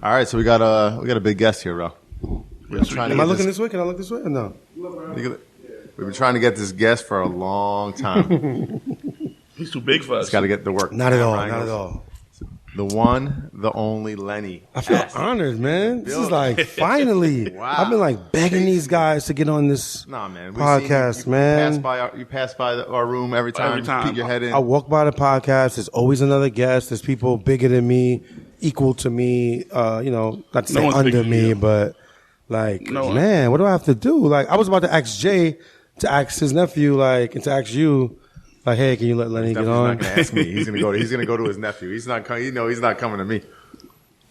All right, so we got a big guest here, bro. Am I looking this way? Can I look this way or no? We've been trying to get this guest for a long time. He's too big for us. He's got to get the work. Not at all. Not at all. The one, the only Lenny. I feel honored, man. This is like finally. Wow. I've been like begging these guys to get on this podcast, man. You pass by our room every time. You peek your head in. I walk by the podcast. There's always another guest. There's people bigger than me, equal to me. Not to say under me, but like, man, what do I have to do? Like, I was about to ask Jay to ask his nephew, like, and to ask you. Like, hey, can you let Lenny get on? He's not going to ask me. He's going to go to his nephew. He's not coming to me.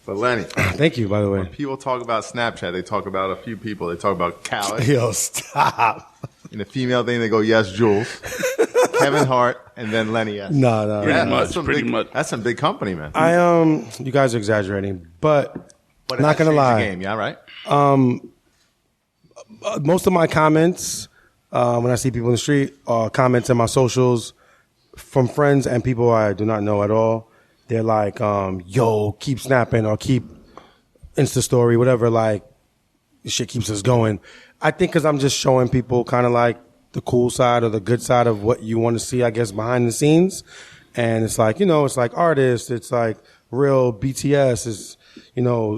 But Lenny. Thank you, by the way. When people talk about Snapchat, they talk about a few people. They talk about Khaled. Yo, stop. In the female thing, they go, yes, Jules. Kevin Hart, and then Lenny S. No. Pretty much. That's some big company, man. You guys are exaggerating, but not going to lie. Game, yeah, right? Most of my comments, when I see people in the street, comments in my socials from friends and people I do not know at all. They're like, yo, keep snapping or keep Insta story, whatever. Like, this shit keeps us going. I think because I'm just showing people kind of like the cool side or the good side of what you want to see, I guess, behind the scenes. And it's like, it's like artists. It's like real BTS. It's,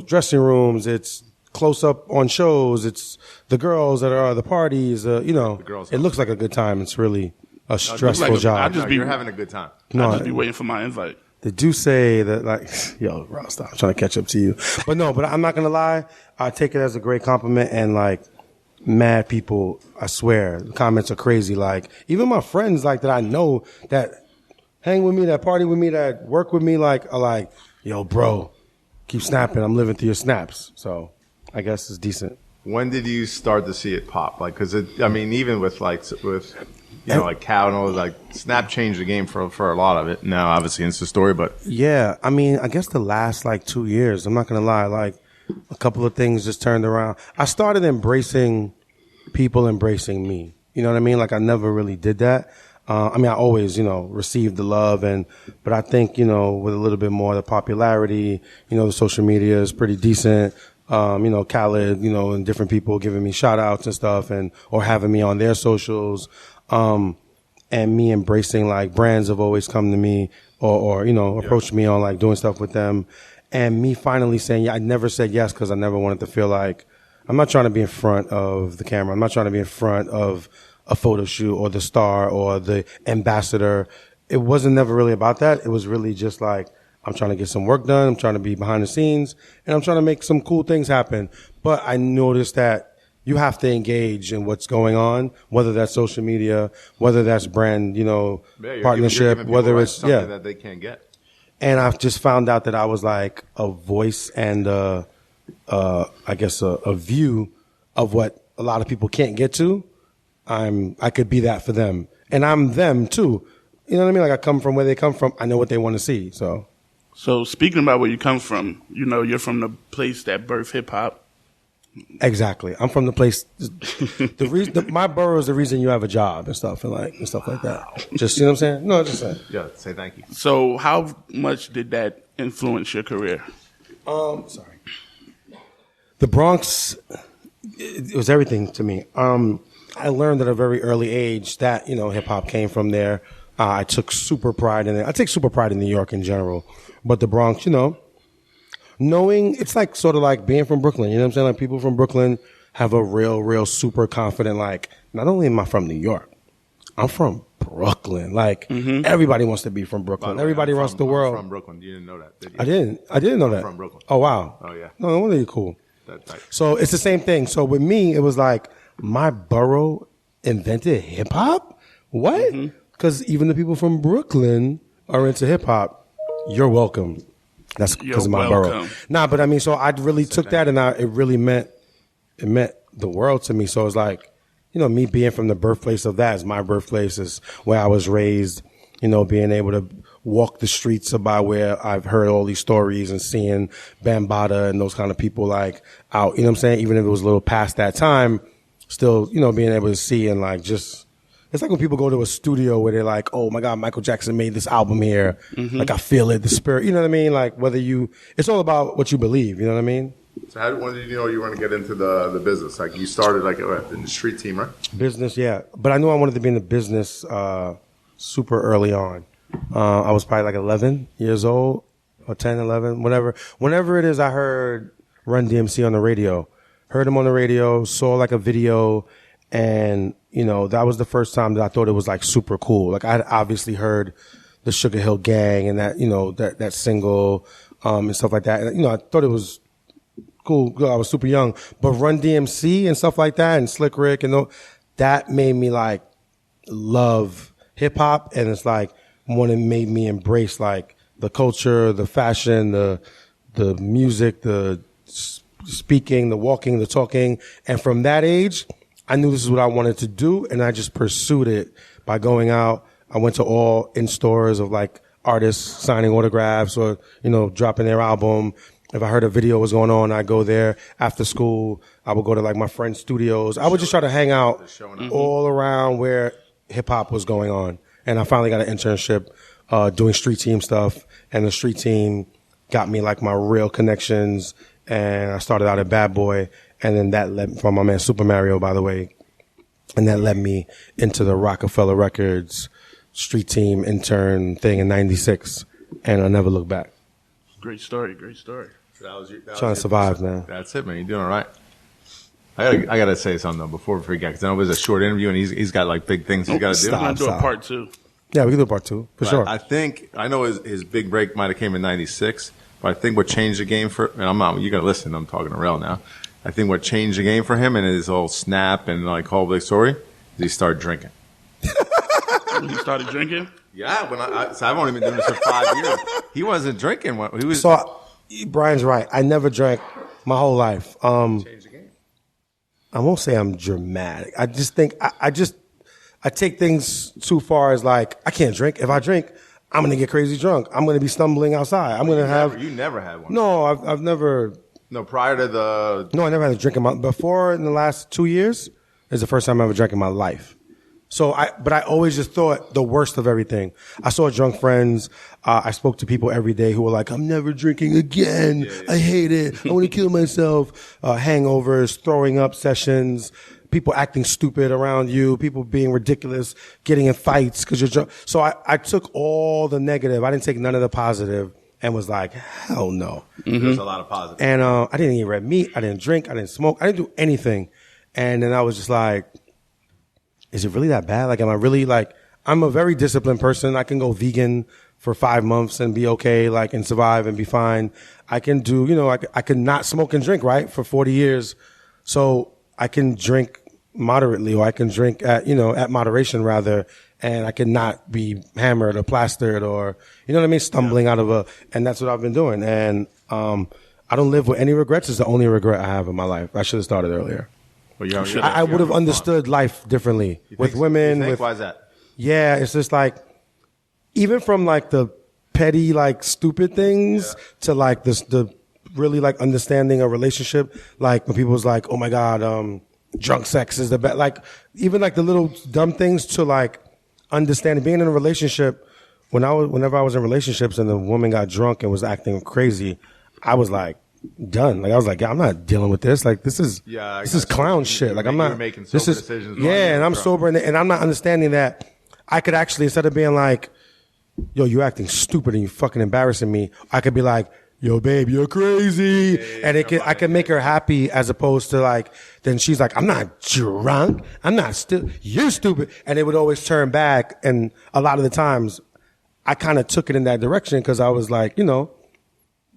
dressing rooms. It's close up on shows. It's the girls that are at the parties. It looks like a good time. It's really a stressful job. You're having a good time. I'll just be waiting for my invite. They do say that, like, yo, bro, stop. I'm trying to catch up to you. But I'm not going to lie. I take it as a great compliment. And, like, mad people, I swear, the comments are crazy. Like, even my friends, like, that I know that hang with me, that party with me, that work with me, like, are like, yo, bro, keep snapping. I'm living through your snaps. So I guess it's decent. When did you start to see it pop? Like, because even with like Cow and all those, like, Snap changed the game for a lot of it. Now, obviously, Insta story, but yeah, I guess the last like 2 years, I'm not gonna lie, like a couple of things just turned around. I started embracing people embracing me. You know what I mean? Like, I never really did that. I always, received the love, but I think, with a little bit more of the popularity, the social media is pretty decent. Khaled, and different people giving me shout outs and stuff or having me on their socials. And me embracing, like, brands have always come to me or approached me on, like, doing stuff with them. And me finally saying, I never said yes because I never wanted to feel like I'm not trying to be in front of the camera. I'm not trying to be in front of a photo shoot or the star or the ambassador. It wasn't never really about that. It was really just like, I'm trying to get some work done. I'm trying to be behind the scenes and I'm trying to make some cool things happen. But I noticed that you have to engage in what's going on, whether that's social media, whether that's brand, partnership, whether it's something that they can't get. And I've just found out that I was like a voice and I guess a view of what a lot of people can't get to. I could be that for them, and I'm them too. You know what I mean? Like, I come from where they come from. I know what they want to see. So speaking about where you come from, you're from the place that birthed hip hop. Exactly. I'm from the place. The reason my borough is the reason you have a job and stuff like that. Just, you know what I'm saying? No, just saying. Yeah, say thank you. So how much did that influence your career? Sorry. The Bronx, it was everything to me. I learned at a very early age that, hip hop came from there. I took super pride in it. I take super pride in New York in general, but the Bronx, knowing it's like sort of like being from Brooklyn, you know what I'm saying? Like, people from Brooklyn have a real super confident, like, not only am I from New York, I'm from Brooklyn. Like, everybody wants to be from Brooklyn. Everybody runs the world. I'm from Brooklyn. You didn't know that, did you? I didn't know that. I'm from Brooklyn. Oh, wow. Oh, yeah. No wonder you're cool. So it's the same thing. So with me, it was like, my borough invented hip hop? What? Because even the people from Brooklyn are into hip hop. You're welcome. That's because of my borough. Nah, but so I really took that and it really meant the world to me. So it's like, me being from the birthplace of that is my birthplace, is where I was raised, being able to walk the streets by where I've heard all these stories and seeing Bambaataa and those kind of people like out, you know what I'm saying? Even if it was a little past that time, still, being able to see and like just it's like when people go to a studio where they're like, oh my God, Michael Jackson made this album here. Like I feel it, the spirit, you know what I mean? Like it's all about what you believe, you know what I mean? So when did you know you were going to get into the business? Like you started like in the street team, right? Business, yeah. But I knew I wanted to be in the business super early on. I was probably like 11 years old or 10, 11, whatever. Whenever it is, I heard Run DMC on the radio. Heard him on the radio, saw like a video, and, you know, that was the first time that I thought it was like super cool. Like I had obviously heard the Sugar Hill Gang and that, you know, that single and stuff like that. And, you know, I thought it was cool. I was super young. But Run DMC and stuff like that and Slick Rick and that made me like love hip hop. And it's like one, it made me embrace like the culture, the fashion, the music, the speaking, the walking, the talking. And from that age, I knew this is what I wanted to do. And I just pursued it by going out. I went to all in stores of like artists signing autographs or, you know, dropping their album. If I heard a video was going on, I'd go there. After school, I would go to like my friends' studios. I would just try to hang out all around where hip hop was going on. And I finally got an internship doing street team stuff. And the street team got me like my real connections. And I started out at Bad Boy. And then that led from my man Super Mario, by the way. And that led me into the Rockefeller Records street team intern thing in '96. And I never looked back. Great story. Great story. Trying to survive, man. That's it, man. You're doing all right. I gotta say something though before we forget, because I know it was a short interview and he's got like big things he's got to do. We're gonna do a part 2. Yeah, we can do a part 2 for sure. I know his big break might have came in '96, but I think what changed the game for, and I'm not, you gotta listen. I'm talking to Rel now. I think what changed the game for him and his whole snap and like whole big story is he started drinking. When he started drinking. Yeah, so I've only been doing this for 5 years. He wasn't drinking when he was. So Brian's right. I never drank my whole life. Changed the game. I won't say I'm dramatic. I just think I take things too far as like I can't drink. If I drink, I'm gonna get crazy drunk. I'm gonna be stumbling outside. I'm gonna have. You never had one. No, I've never. No, prior to the. No, I never had a drink before in the last 2 years. Is the first time I ever drank in my life. So but I always just thought the worst of everything. I saw drunk friends. I spoke to people every day who were like, I'm never drinking again. Yeah. I hate it. I want to kill myself. Hangovers, throwing up sessions, people acting stupid around you, people being ridiculous, getting in fights because you're drunk. So I took all the negative. I didn't take none of the positive and was like, hell no. Mm-hmm. There's a lot of positive. And I didn't eat red meat. I didn't drink. I didn't smoke. I didn't do anything. And then I was just like, is it really that bad? Like, am I really like, I'm a very disciplined person. I can go vegan for 5 months and be okay, like, and survive and be fine. I can do, you know, I can not smoke and drink, right, for 40 years. So I can drink moderately, or I can drink at moderation rather, and I can not be hammered or plastered or, you know what I mean, stumbling out of and that's what I've been doing. And, I don't live with any regrets. It's the only regret I have in my life. I should have started earlier. Well, I would have understood life differently with women. Why is that? Yeah, it's just like, even from like the petty, like stupid things to like the really like understanding a relationship. Like when people was like, oh my God, drunk sex is the best. Like even like the little dumb things to like understanding being in a relationship. Whenever I was in relationships and the woman got drunk and was acting crazy, I was like, done. Like I was like, yeah, I'm not dealing with this. Like this is clown shit. Like I'm not making sober decisions. Yeah, and I'm sober and I'm not understanding that I could actually, instead of being like, yo, you acting stupid and you fucking embarrassing me, I could be like, yo, babe, you're crazy. Yeah, and I could make her happy, as opposed to like, then she's like, I'm not drunk. I'm not you're stupid. And it would always turn back. And a lot of the times I kind of took it in that direction because I was like, you know,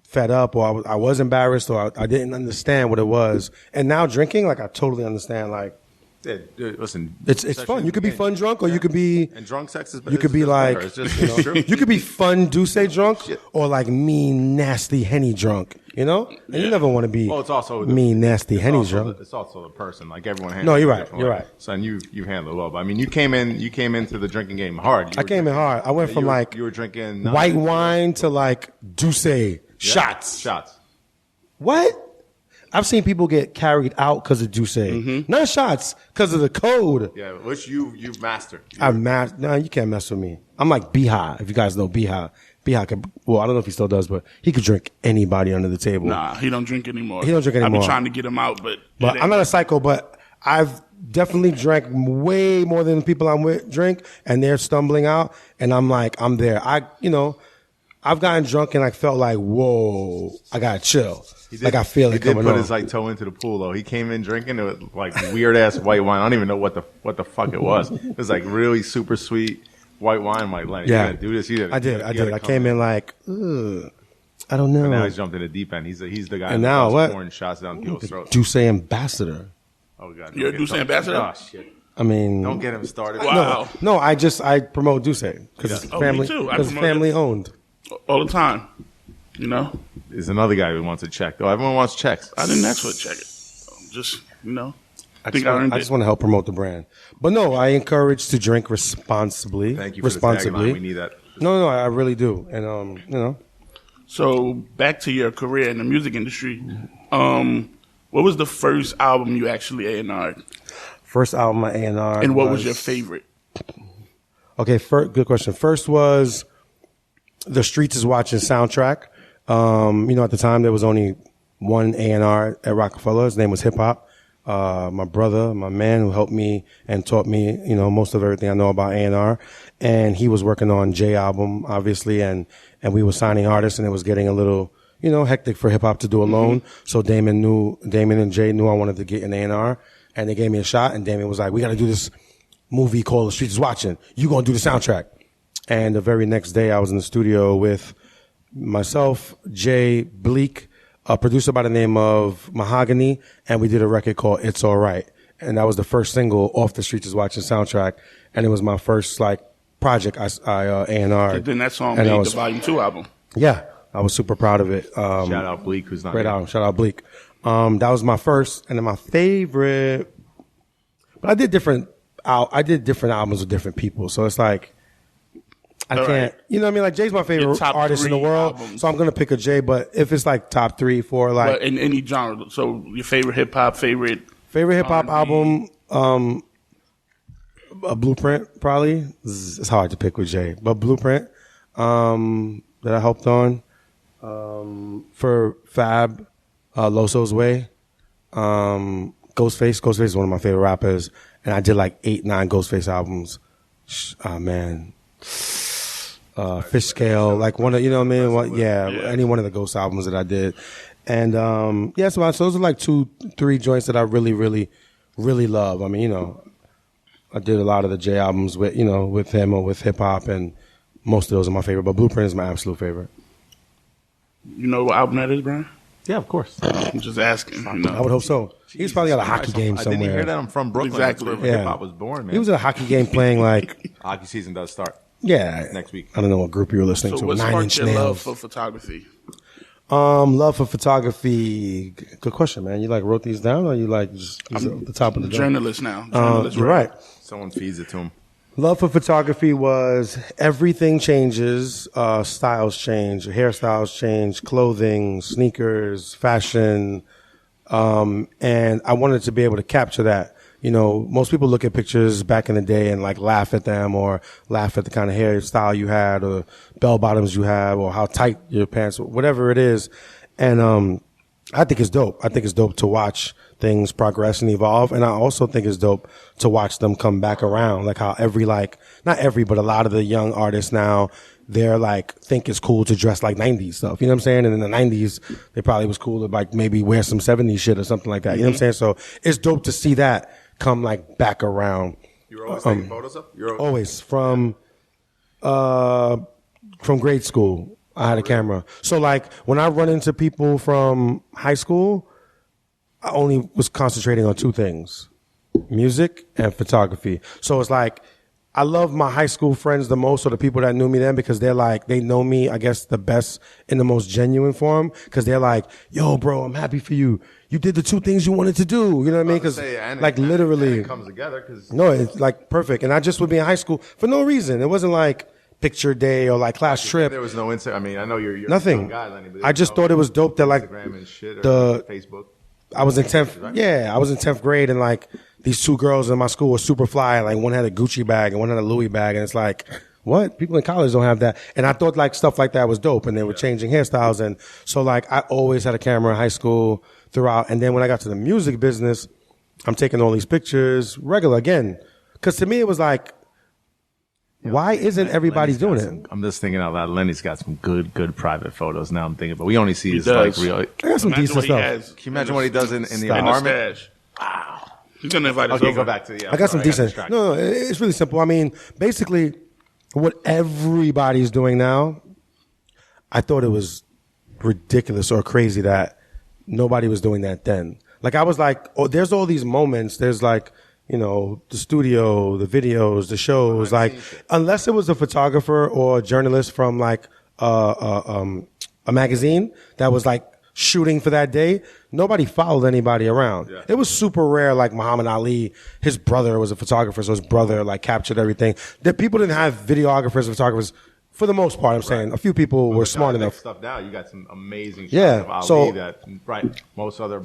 fed up, or I was embarrassed, or I didn't understand what it was. And now drinking, like I totally understand. Like, yeah, listen, it's fun. You could be fun drunk, or you could be and drunk sex is. You could be like, it's just, you could be fun douce drunk, or like mean nasty Henny drunk. You know, and you never want to be. Well, it's also mean nasty Henny drunk. It's also the person. Like everyone handles. No, you're right. You're right. So and you handle it well. But I mean, you came into the drinking game hard. I came in hard. I went from you were drinking white wine to like douce shots. Shots. What? I've seen people get carried out because of Juice. Not shots, because of the code. Yeah, which you've mastered. No, you can't mess with me. I'm like B-High, if you guys know B-High. B-High could, well, I don't know if he still does, but he could drink anybody under the table. Nah, he don't drink anymore. He don't drink anymore. I be trying to get him out, but I'm not a psycho, but I've definitely drank way more than the people I'm with drink, and they're stumbling out, and I'm like, I'm there. I've gotten drunk and I felt like, whoa, I gotta chill. Like I feel it coming on. He did put his like toe into the pool though. He came in drinking it was like weird ass white wine. I don't even know what the fuck it was. It was like really super sweet white wine. I'm like, Lenny, yeah, you gotta do this. I did. I came in like, ugh, I don't know. And now he's jumped in the deep end. He's the guy. And now what? Pouring shots down people's throats. Juice ambassador. Oh god, you're a Duce ambassador. Oh shit. I mean, don't get him started. Wow. No, I promote Duce because it's family, me too. because it's family owned. All the time, you know. There's another guy who wants a check though. Everyone wants checks. I didn't ask for a check. Just I just want to help promote the brand. But no, I encourage to drink responsibly. Thank you for responsibly. We need that. No, I really do. And So back to your career in the music industry. What was the first album you actually A&R'd? First album I A&R'd. And what was your favorite? Okay, good question. First was The Streets Is Watching soundtrack. At the time there was only one A&R at Rockefeller. His name was Hip Hop. My brother, my man who helped me and taught me, most of everything I know about A&R. And he was working on J album, obviously, and we were signing artists, and it was getting a little, hectic for hip hop to do alone. So Damon and Jay knew I wanted to get an A&R, and they gave me a shot, and Damon was like, we got to do this movie called The Streets Is Watching. You gonna do the soundtrack. And the very next day I was in the studio with myself, Jay, Bleak, a producer by the name of Mahogany, and we did a record called It's Alright. And that was the first single off The Streets Is Watching soundtrack, and it was my first project I A&R'd. And then that song made the Volume 2 album. Yeah, I was super proud of it. Shout out Bleak, who's not great album. Shout out Bleak. That was my first, and then my favorite. But I did different albums with different people, so it's like I can't. Right. You know what I mean? Like Jay's my favorite artist in the world, so I'm gonna pick a Jay. But if it's like top 3, 4, like in any genre, so your favorite hip hop, favorite hip hop album, a Blueprint probably. It's hard to pick with Jay, but Blueprint that I helped on for Fab, Loso's Way, Ghostface. Ghostface is one of my favorite rappers, and I did like 8, 9 Ghostface albums. Man. Fish Scale, like one of, you know what I mean? Any one of the Ghost albums that I did. And, so those are like 2, 3 joints that I really, really, really love. I mean, I did a lot of the J albums with him or with hip hop, and most of those are my favorite, but Blueprint is my absolute favorite. You know what album that is, Brian? Yeah, of course. I'm just asking. I would hope so. He's probably got a hockey game somewhere. I didn't hear that. I'm from Brooklyn. Exactly. That's where hip hop was born, man. He was at a hockey game playing hockey season does start. Yeah. Next week. I don't know what group you were listening to. So what 9 sparked Inch your Nails. love for photography? Love for photography. Good question, man. You wrote these down, or you just at the top of the journalist now? You're right. Someone feeds it to him. Love for photography was everything changes, styles change, hairstyles change, clothing, sneakers, fashion, and I wanted to be able to capture that. Most people look at pictures back in the day and laugh at them, or laugh at the kind of hairstyle you had, or bell bottoms you have, or how tight your pants, whatever it is. And I think it's dope. I think it's dope to watch things progress and evolve. And I also think it's dope to watch them come back around. Like how not every, but a lot of the young artists now, they're think it's cool to dress like 90s stuff. You know what I'm saying? And in the 90s, they probably was cool to maybe wear some 70s shit or something like that. You know what I'm saying? So it's dope to see that come back around. You were always taking photos up? Always from grade school. I had a camera. So when I run into people from high school, I only was concentrating on 2 things: music and photography. So it's I love my high school friends the most, or the people that knew me then, because they're they know me, I guess, the best in the most genuine form. Because they're yo, bro, I'm happy for you. You did the 2 things you wanted to do. You know what I mean? Because literally, it comes together. No, it's perfect. And I just would be in high school for no reason. It wasn't picture day or class trip. There was no Instagram. I mean, I know you're nothing. A guy, Lenny, I just thought it was dope that Instagram and shit, or the Facebook. I was in 10th. Yeah, I was in 10th grade, and like these two girls in my school were super fly. Like one had a Gucci bag and one had a Louis bag, and it's like, what? People in college don't have that. And I thought like stuff like that was dope, and they were changing hairstyles, and so like I always had a camera in high school throughout. And then when I got to the music business, I'm taking all these pictures regular again, because to me it was like, why isn't everybody doing it? I'm just thinking out loud. Lenny's got some good private photos. Now I'm thinking, but we only see his like real. I got some decent stuff. Can you imagine what he does in the in apartment? stash. Wow. He's gonna invite us Okay, over. go back to I got some decent. No, it's really simple. I mean, basically, what everybody's doing now, I thought it was ridiculous or crazy that nobody was doing that then. Like I was like, oh, there's all these moments. There's like, you know, the studio, the videos, the shows. Like, unless it was a photographer or a journalist from like a magazine that was like shooting for that day, nobody followed anybody around. Yeah. It was super rare. Like Muhammad Ali, his brother was a photographer, so his brother like captured everything. That people didn't have videographers, photographers. For the most part, I'm saying a few people were smart enough. Stuff now, you got some amazing shots of Ali so that most other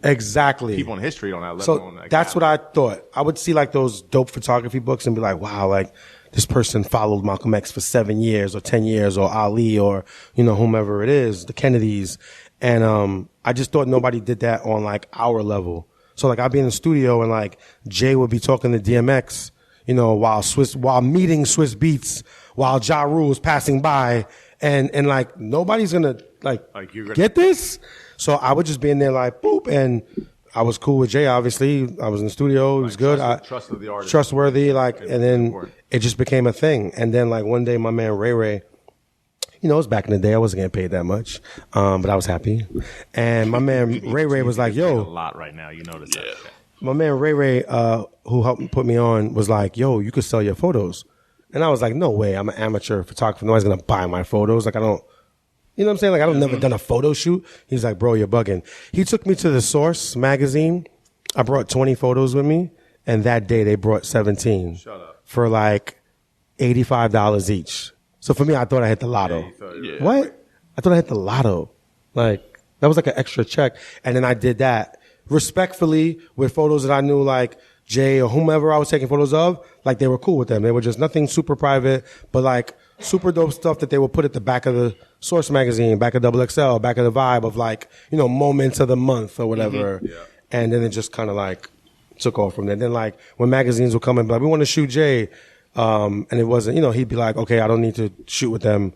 exactly people in history don't have. So that's what I thought. I would see like those dope photography books and be like, wow, like this person followed Malcolm X for 7 years or 10 years or Ali or, you know, whomever it is, the Kennedys. And I just thought nobody did that on like our level. So like I'd be in the studio and like Jay would be talking to DMX, you know, while meeting Swiss Beats, while Ja Rule was passing by, and like nobody's gonna like you're gonna get this. So I would just be in there like boop, and I was cool with Jay. Obviously, I was in the studio. It was good. Trusted the artist. Trustworthy, like, and then it just became a thing. And then like one day, my man Ray, you know, it was back in the day. I wasn't getting paid that much, but I was happy. And my man Ray was like, "Yo, a lot right now." You notice that. My man Ray, who helped put me on, was like, "Yo, you could sell your photos." And I was like, "No way! I'm an amateur photographer. Nobody's gonna buy my photos. Like, I don't." You know what I'm saying? Like, I've never done a photo shoot. He's like, bro, you're bugging. He took me to the Source magazine. I brought 20 photos with me. And that day they brought 17. Shut up. For like $85 each. So for me, I thought I hit the lotto. Yeah. What? I thought I hit the lotto. Like, that was like an extra check. And then I did that respectfully with photos that I knew like Jay or whomever I was taking photos of. Like, they were cool with them. They were just nothing super private, but like super dope stuff that they would put at the back of the Source magazine, back of XXL, back of the Vibe of like, you know, moments of the month or whatever. Yeah. And then it just kind of like took off from there. Then like when magazines would come and be like, we want to shoot Jay. And it wasn't, you know, he'd be like, okay, I don't need to shoot with them.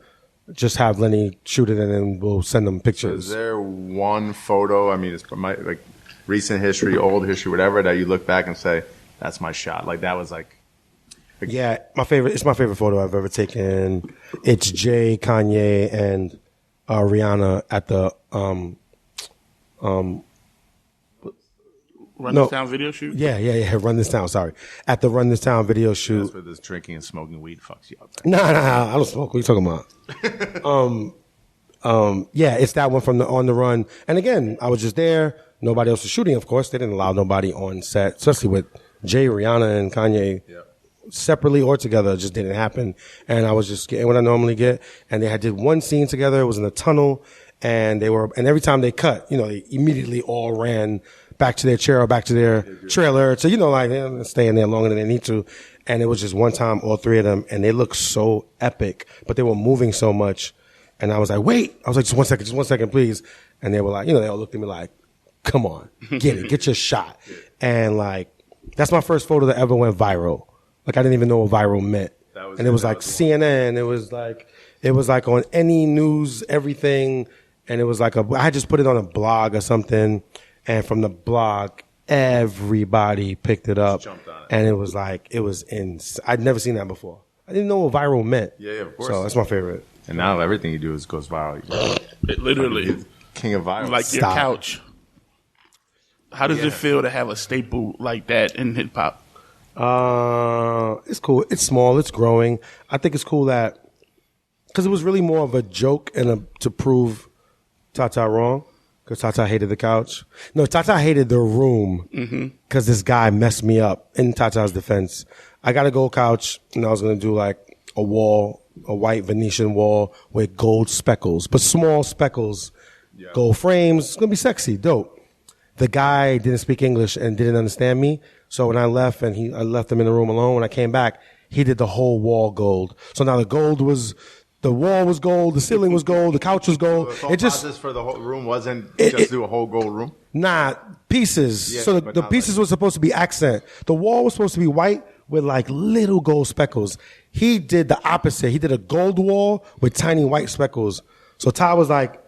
Just have Lenny shoot it and then we'll send them pictures. Is there one photo, I mean, it's like recent history, old history, whatever, that you look back and say, that's my shot? Like that was like. Yeah, it's my favorite photo I've ever taken. It's Jay, Kanye, and Rihanna at the Run This Town video shoot? Yeah. Run This Town, sorry. At the Run This Town video shoot. That's where this drinking and smoking weed fucks you up. Nah, I don't smoke. What are you talking about? Yeah, it's that one from the On the Run. And again, I was just there. Nobody else was shooting, of course. They didn't allow nobody on set, especially with Jay, Rihanna, and Kanye. Yeah. Separately or together, it just didn't happen. And I was just getting what I normally get. And they did one scene together. It was in a tunnel. And every time they cut, you know, they immediately all ran back to their chair or back to their trailer. So, you know, like they're staying there longer than they need to. And it was just one time, all three of them. And they looked so epic, but they were moving so much. And I was like, wait. I was like, just one second, please. And they were like, you know, they all looked at me like, come on, get it, get your shot. And like, that's my first photo that ever went viral. Like, I didn't even know what viral meant. And it was like CNN. It was like on any news, everything. And it was like I had just put it on a blog or something. And from the blog, everybody picked it up. Jumped on it. And it was I'd never seen that before. I didn't know what viral meant. Yeah, of course. So that's my favorite. And now everything you do goes viral. It literally. King of viral. Like your couch. How does it feel to have a staple like that in hip hop? It's cool. It's small. It's growing. I think it's cool that because it was really more of a joke and to prove Tata wrong. Because Tata hated the couch. No, Tata hated the room. Because this guy messed me up. In Tata's defense, I got a gold couch, and I was gonna do like a white Venetian wall with gold speckles, but small speckles, gold frames. It's gonna be sexy, dope. the guy didn't speak English and didn't understand me. So when I left and I left him in the room alone, when I came back, he did the whole wall gold. So now the wall was gold, the ceiling was gold, the couch was gold. So the process for the whole room wasn't do a whole gold room? Nah, pieces. Yeah, so the pieces were supposed to be accent. The wall was supposed to be white with like little gold speckles. He did the opposite. He did a gold wall with tiny white speckles. So Ty was like,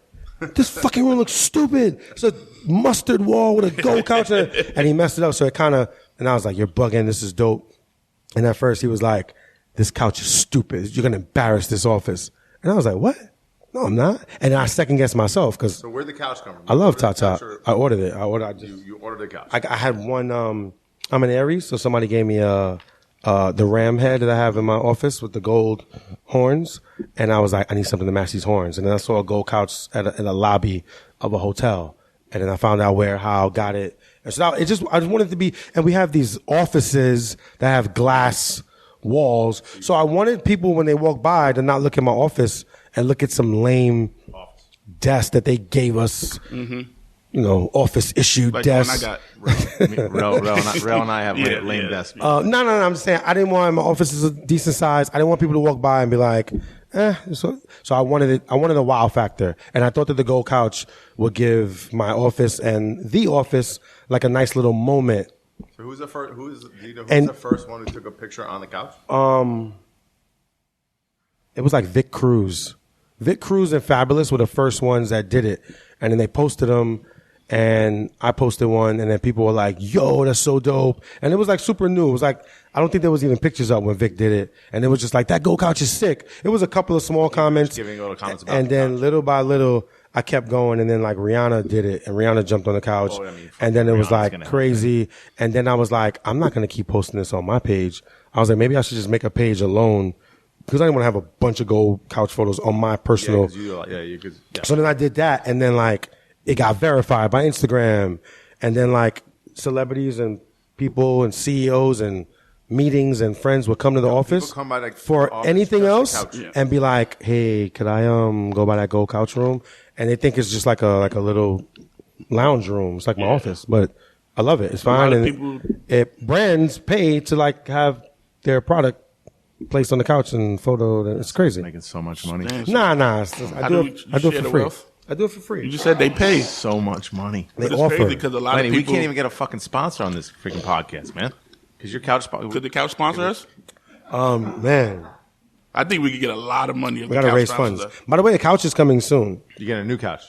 this fucking room looks stupid. It's a mustard wall with a gold couch. And he messed it up. So and I was like, you're bugging. This is dope. And at first he was like, this couch is stupid. You're going to embarrass this office. And I was like, what? No, I'm not. And I second guessed myself because. So where'd the couch come from? I love Tata. I ordered it. You ordered the couch. I had one. I'm an Aries, so somebody gave me the ram head that I have in my office with the gold horns, and I was like, I need something to match these horns. And then I saw a gold couch in a lobby of a hotel, and then I found out how got it. And so I just wanted to be. And we have these offices that have glass walls, so I wanted people when they walk by to not look at my office and look at some lame desk that they gave us. Mm-hmm. Office issue like desk. The one I got. Rel and I have lame desks. No. I'm just saying I didn't want my office is a decent size. I didn't want people to walk by and be like, So I wanted it. I wanted a wow factor, and I thought that the gold couch would give my office and the office like a nice little moment. So who's the first? The first one who took a picture on the couch? It was like Vic Cruz. Vic Cruz and Fabulous were the first ones that did it, and then they posted them. And I posted one, and then people were like, yo, that's so dope. And it was like super new. It was like, I don't think there was even pictures up when Vic did it. And it was just like, that gold couch is sick. It was a couple of small comments. Giving little comments about and then little by little, I kept going. And then like Rihanna did it, and Rihanna jumped on the couch. And then it was like crazy. And then I was like, I'm not going to keep posting this on my page. I was like, maybe I should just make a page alone. Because I didn't want to have a bunch of gold couch photos on my personal. So then I did that. And then like, it got verified by Instagram, and then like celebrities and people and CEOs and meetings and friends would come to the office come by, like, for office, anything else Yeah. and be like, "Hey, could I go by that gold couch room?" And they think it's just like a little lounge room. It's like my office, but I love it. It's fine, and brands pay to like have their product placed on the couch and photo. It's crazy. Making so much money. Nah. I do it for free. Wealth? I do it for free. You just said they pay. So much money. They It's offer. crazy because a lot Lenny, of people. we can't even get a fucking sponsor on this freaking podcast, man. Because your couch. Could the couch sponsor us? Man, I think we could get a lot of money. If we the gotta couch raise sponsors funds. us. By the way, the couch is coming soon. You get a new couch.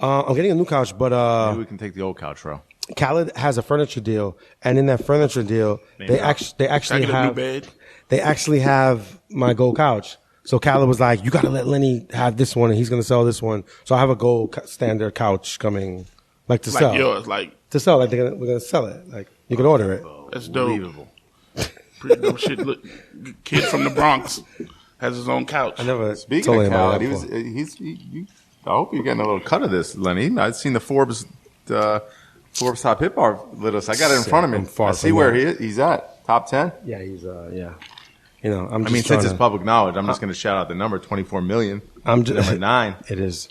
I'm getting a new couch, but Maybe we can take the old couch, bro. Khaled has a furniture deal, and in that furniture deal, they Can I actually get a new have bed? they actually have my gold couch. So Khaled was like, "You got to let Lenny have this one, and he's going to sell this one." So I have a gold standard couch coming, like to Like sell, yours, like to sell. Like we're gonna sell it. Like you can order it. that's dope. Unbelievable. Pretty dope shit. Look, kid from the Bronx has his own couch. I never Speaking told of anybody Khaled, that I hope you're getting a little cut of this, Lenny. I've seen the Forbes top hip hop list. I got it in front of me. I'm far I see from where that. he's at. Top 10. Yeah, he's yeah. You know, I'm. I mean, since it's public knowledge, I'm just going to shout out the number 24 million. I'm just Number 9. It is.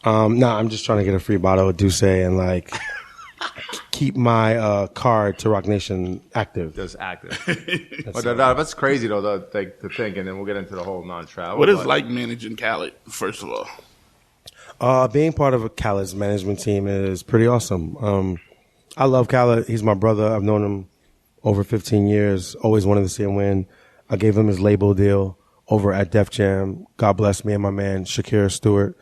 No, I'm just trying to get a free bottle of Douce and like keep my card to Rock Nation active. Just active. That's crazy though, to think, and then we'll get into the whole non-travel. What is like managing Khaled, first of all? Being part of Khaled's management team is pretty awesome. I love Khaled. He's my brother. I've known him over 15 years. Always wanted to see him win. I gave him his label deal over at Def Jam. God bless me and my man Shakir Stewart.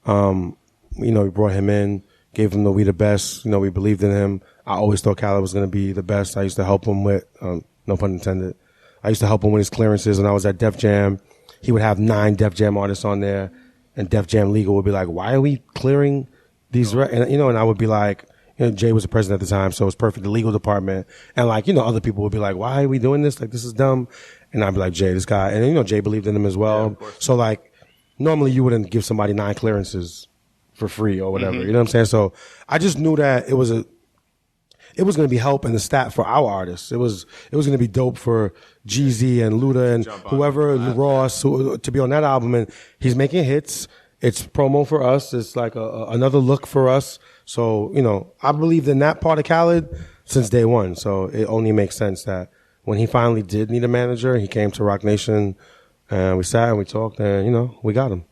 We brought him in, gave him the We the Best. We believed in him. I always thought Khaled was going to be the best. I used to help him with, no pun intended. I used to help him with his clearances when I was at Def Jam. He would have 9 Def Jam artists on there, and Def Jam Legal would be like, "Why are we clearing these?" And I would be like, Jay was the president at the time, so it was perfect. The legal department, and other people would be like, "Why are we doing this? Like, this is dumb." And I'd be like, "Jay, this guy," and Jay believed in him as well. Yeah, so normally you wouldn't give somebody 9 clearances for free or whatever. Mm-hmm. You know what I'm saying? So I just knew that it was going to be help in the stat for our artists. It was going to be dope for Jeezy and Luda and whoever, Ross, to be on that album. And he's making hits. It's promo for us. It's like another look for us So, I believed in that part of Khaled since day one. So it only makes sense that when he finally did need a manager, he came to Rock Nation and we sat and we talked and, we got him.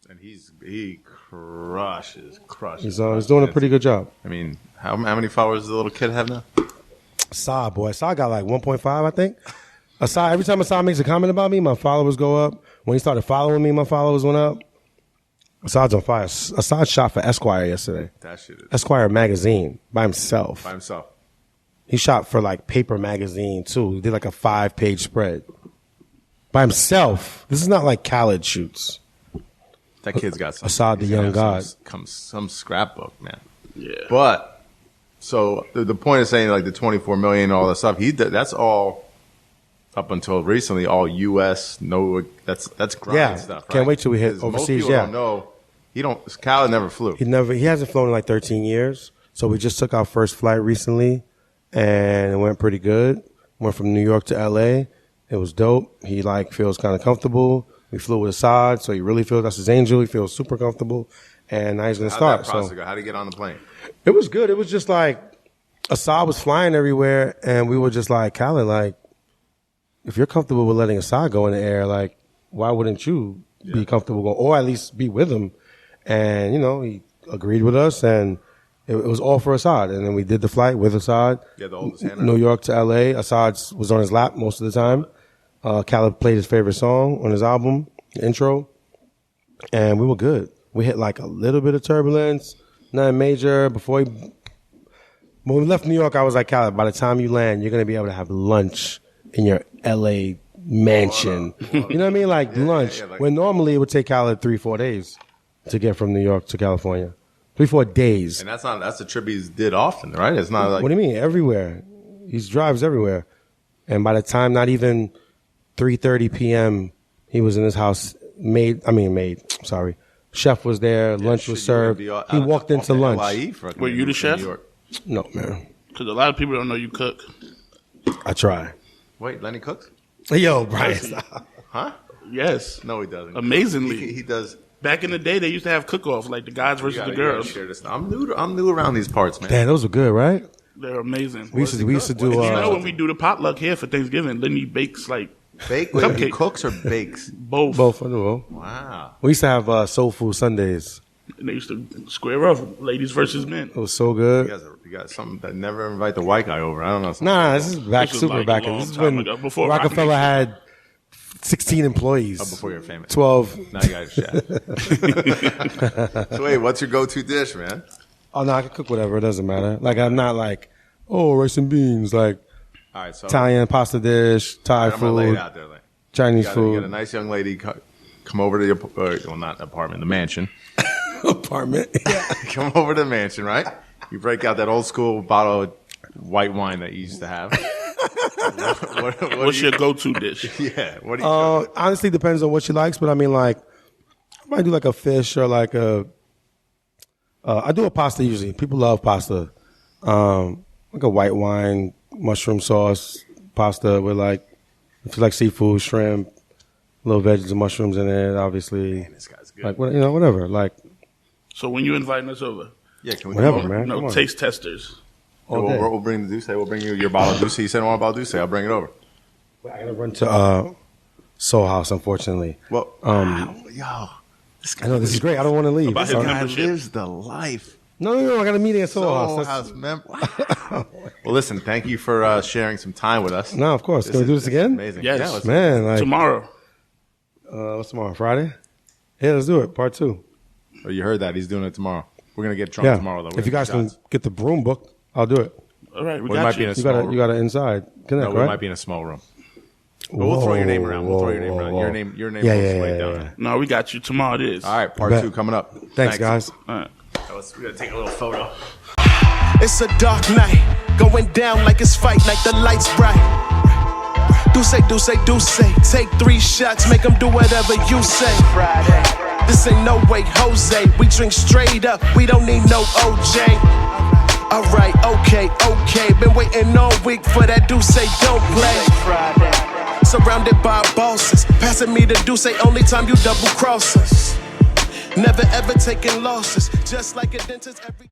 And he crushes. He's doing a pretty good job. I mean, how many followers does the little kid have now? Assad, boy. Assad got like 1.5, I think. Assad, every time Assad makes a comment about me, my followers go up. When he started following me, my followers went up. Assad's on fire. Assad shot for Esquire yesterday. That shit is. Esquire magazine by himself. By himself. He shot for like Paper magazine too. He did like a 5-page spread. By himself. This is not like Khaled shoots. That kid's got some. Assad the young god. Some scrapbook, man. Yeah. But, so the point is saying like the 24 million, all that stuff, that's all, up until recently, all U.S. That's grind stuff, right? Can't wait till we hit 'Cause overseas. Most people don't know. Khaled never flew. He hasn't flown in like 13 years. So we just took our first flight recently and it went pretty good. Went from New York to L.A. It was dope. He feels kind of comfortable. We flew with Assad, so he really feels that's his angel. He feels super comfortable. And now he's going to start. How'd that process go? How'd he get on the plane? It was good. It was just like Assad was flying everywhere and we were just like, Khaled, if you're comfortable with letting Assad go in the air, why wouldn't you be comfortable going, or at least be with him? And, he agreed with us and it was all for Assad. And then we did the flight with Assad. Yeah, the oldest hand. New York to L.A. Assad was on his lap most of the time. Khaled played his favorite song on his album, the intro. And we were good. We hit a little bit of turbulence, nothing major. When we left New York, I was like, Khaled, by the time you land, you're going to be able to have lunch in your L.A. mansion. You know what I mean? Lunch. When normally it would take Khaled 3-4 days to get from New York to California. 3-4 days. And that's a trip he's did often, right? It's not like. What do you mean? Everywhere. He drives everywhere. And by the time not even 3:30 p.m., he was in his house. Chef was there. Lunch was served. He walked into lunch. Were you the chef? No, man. Because a lot of people don't know you cook. I try. Wait, Lenny cooks? Yo, Brian. Huh? Yes. No, he doesn't. Amazingly. He does. Back in the day, they used to have cook-off, like the guys versus the girls. Share this. I'm new around these parts, man. Damn, those were good, right? They're amazing. We used to do. You know when we do the potluck here for Thanksgiving, Lenny bakes cupcakes. He cooks or bakes? Both. Both. I know. Wow. We used to have soul food Sundays. And they used to square off ladies versus men. It was so good. You got something that never invite the white guy over. I don't know. Nah, this is back This was super back. a This is long when time ago, before Rockefeller Rock had 16 employees. Before you're famous. 12. Now you got a chef. So wait, what's your go-to dish, man? Oh, no, I can cook whatever. It doesn't matter. I'm not rice and beans. All right, so Italian pasta dish, Thai I'm gonna lay it food, out there. Chinese You food. got a nice young lady come over to your, not apartment, the mansion. Apartment. Come over to the mansion, right? You break out that old school bottle of white wine that you used to have. What's your go-to dish? Yeah. What do you Honestly, depends on what she likes, but I might do a fish or I do a pasta usually. People love pasta. A white wine, mushroom sauce, pasta with if you like seafood, shrimp, little veggies and mushrooms in it, obviously. Man, this guy's good. Whatever. So when you inviting us over? Yeah, can we Whatever, come over? man. Come No, on. taste testers. We'll bring the Douce. We'll bring you your bottle of Douce. You said you want a bottle of Douce. I'll bring it over. I gotta run to Soul House, unfortunately. Well, yo, I know this is great. I don't want to leave. About his So- membership. lives the life. No. I got a meeting at Soul Soul House. House member. Well, listen, thank you for sharing some time with us. No, of course. Can we do this again? Amazing. Yes. Yeah, let's Man, Tomorrow. what's tomorrow? Friday? Yeah, let's do it. Part 2. Oh, you heard that. He's doing it tomorrow. We're going to get drunk Yeah. tomorrow, though. We're If you gonna guys do can shots. get the room booked, I'll do it. All right, we We got might be you. in a You small got room. to inside connect, No, we right? might be in a small room. But we'll throw your name around. We'll throw your name around. Your name Yeah, goes yeah, way yeah, down. yeah. No, we got you. Tomorrow it is. All right, part Bet. 2 coming up. Thanks, guys. All right. We're going to take a little photo. It's a dark night, going down like it's fight night, the lights bright. Do say, take 3 shots, make them do whatever you say. Friday. This ain't no way, Jose, we drink straight up, we don't need no OJ. Alright, okay, been waiting all week for that do say don't play. Friday. Surrounded by bosses, passing me the do say only time you double cross us. Never ever taking losses, just like a dentist every